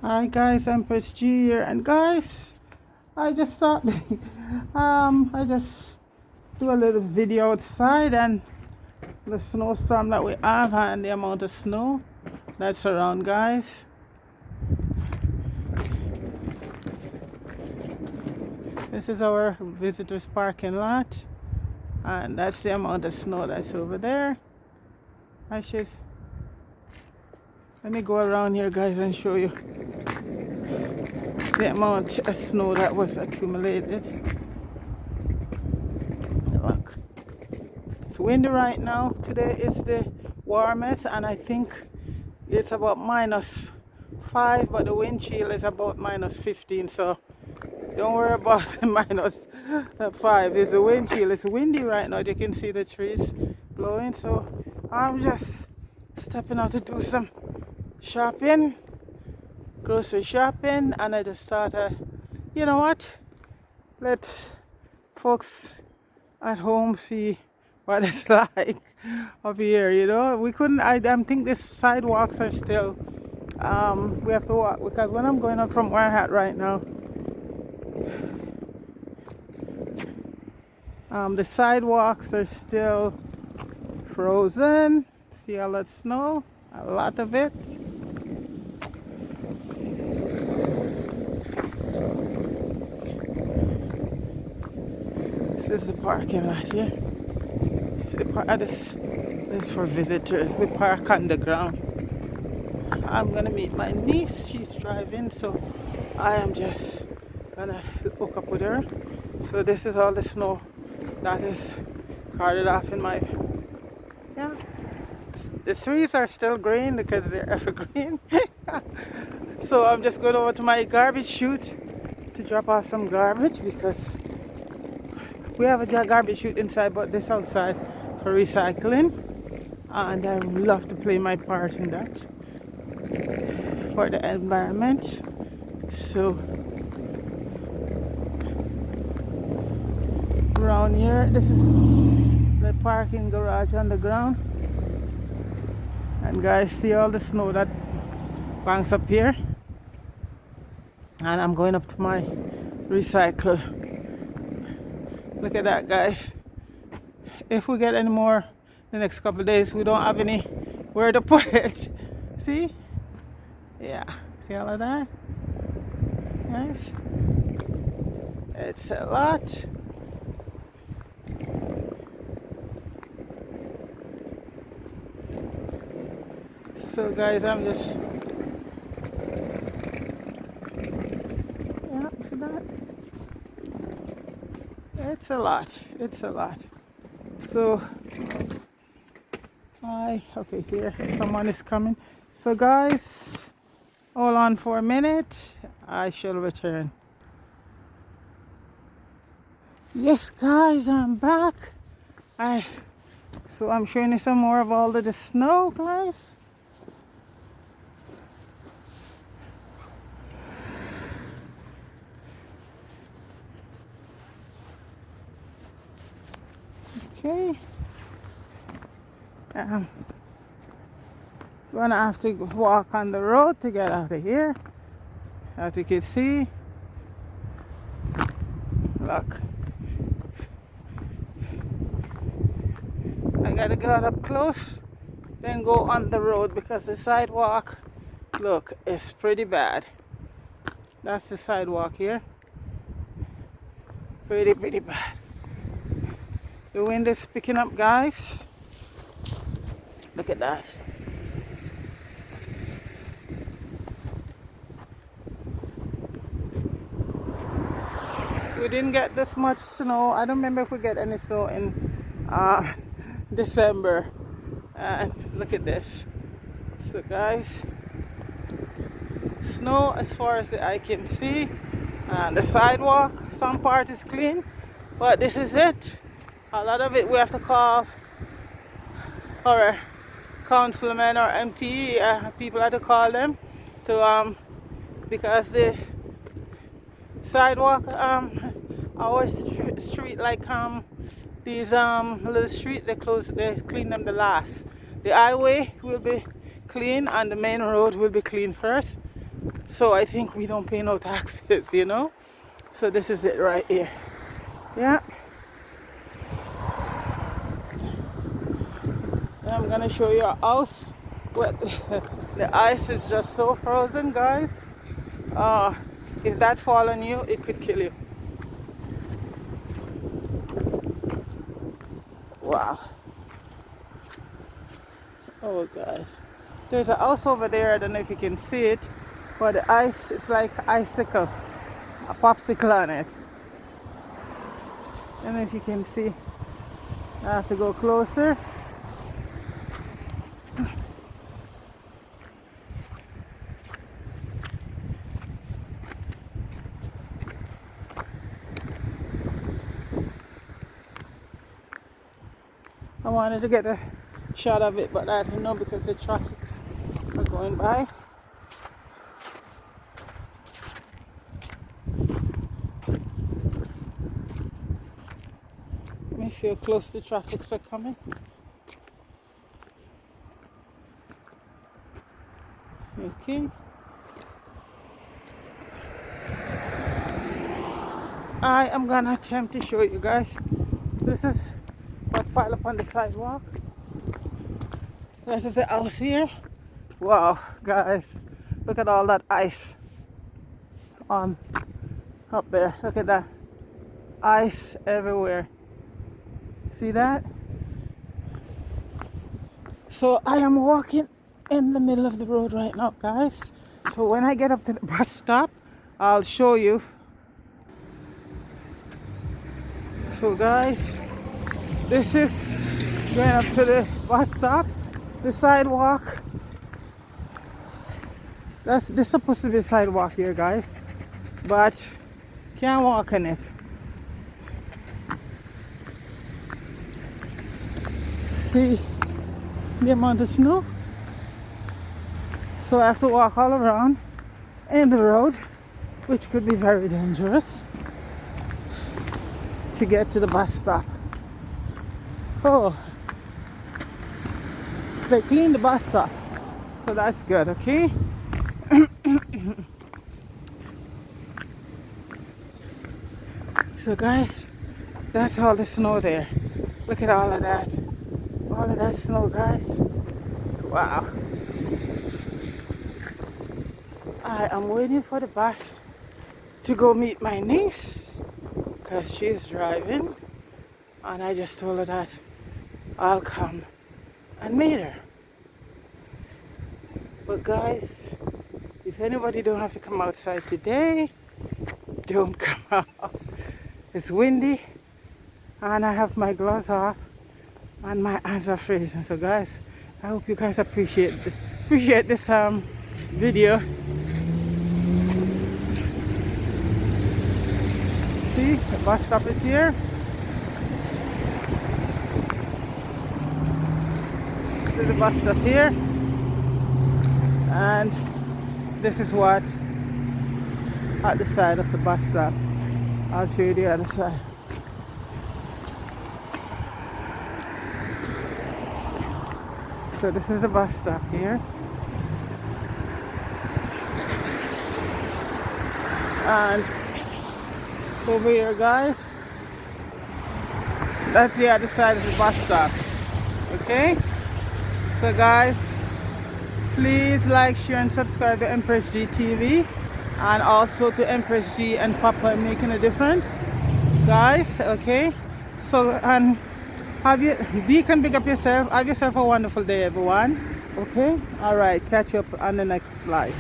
Hi guys, Empress G here, and guys, I just thought I just do a little video outside and the snowstorm that we have and the amount of snow that's around, guys. This is our visitors parking lot, and that's the amount of snow that's over there. Let me go around here, guys, and show you the amount of snow that was accumulated. Look, it's windy right now. Today is the warmest, and I think it's about -5, but the wind chill is about -15. So don't worry about the -5. It's the wind chill. It's windy right now. You can see the trees blowing. So I'm just stepping out to do some shopping, grocery shopping, and I just thought, you know what? Let folks at home see what it's like up here. You know, we couldn't. I think the sidewalks are still. We have to walk because when I'm going up from where I'm at right now, the sidewalks are still frozen. See all that snow? A lot of it. This is the parking lot here. This is for visitors. We park on the ground. I'm gonna meet my niece. She's driving, so I am just gonna hook up with her. So this is all the snow that is carted off in my. Yeah. The trees are still green because they're evergreen. So I'm just going over to my garbage chute to drop off some garbage because we have a garbage chute inside, but this outside for recycling. And I would love to play my part in that for the environment. So around here, this is the parking garage on the ground. And guys, see all the snow that banks up here. And I'm going up to my recycle. Look at that, guys. If we get any more the next couple of days, we don't have any where to put it. See? Yeah. See all of that? Yes. It's a lot. So guys, I'm just, yeah, see that? It's a lot. It's a lot. So okay, here someone is coming. So guys, hold on for a minute. I shall return. Yes, guys, I'm back. So I'm showing you some more of all the snow, guys. Okay. Gonna have to walk on the road to get out of here. As you can see, look. I gotta get up close, then go on the road because the sidewalk, look, is pretty bad. That's the sidewalk here. Pretty bad. The wind is picking up, guys. Look at that. We didn't get this much snow. I don't remember if we get any snow in December. And look at this. So guys, snow as far as the eye can see. The sidewalk, some part is clean, but this is it. A lot of it we have to call our councilman or MP, people have to call them to because the sidewalk, our street, like these little streets, they clean them the last. The highway will be clean and the main road will be clean first. So I think we don't pay no taxes, you know. So this is it right here. Yeah. And I'm gonna show you a house where the ice is just so frozen, guys. If that fall on you, it could kill you. Wow. Oh, guys. There's a house over there. I don't know if you can see it, but the ice is like icicle, a popsicle on it. I don't know if you can see. I have to go closer. I wanted to get a shot of it, but I don't know because the traffics are going by. Let me see how close the traffics are coming. Okay. I am gonna attempt to show you guys. This is what piled up on the sidewalk. This is the house here. Wow, guys, look at all that ice on up there. Look at that ice everywhere. See that? So I am walking in the middle of the road right now, guys. So when I get up to the bus stop, I'll show you. So guys, this is going up to the bus stop, the sidewalk. This is supposed to be a sidewalk here, guys, but can't walk on it. See the amount of snow? So I have to walk all around in the road, which could be very dangerous, to get to the bus stop. Oh, they cleaned the bus stop, so that's good, okay? So guys, that's all the snow there. Look at all of that. All of that snow, guys. Wow. I am waiting for the bus to go meet my niece because she's driving, and I just told her that I'll come and meet her. But guys, if anybody don't have to come outside today, don't come out. It's windy and I have my gloves off and my hands are freezing. So guys, I hope you guys appreciate this video. See, the bus stop is here. This is the bus stop here, and this is what at the side of the bus stop. I'll show you the other side. So this is the bus stop here, and over here, guys, that's the other side of the bus stop. Okay, so guys, please like, share and subscribe to Empress G TV, and also to Empress G and Papa Making a Difference, guys. Okay, so and you can pick up yourself. Have yourself a wonderful day, everyone. Okay, all right, catch you up on the next live.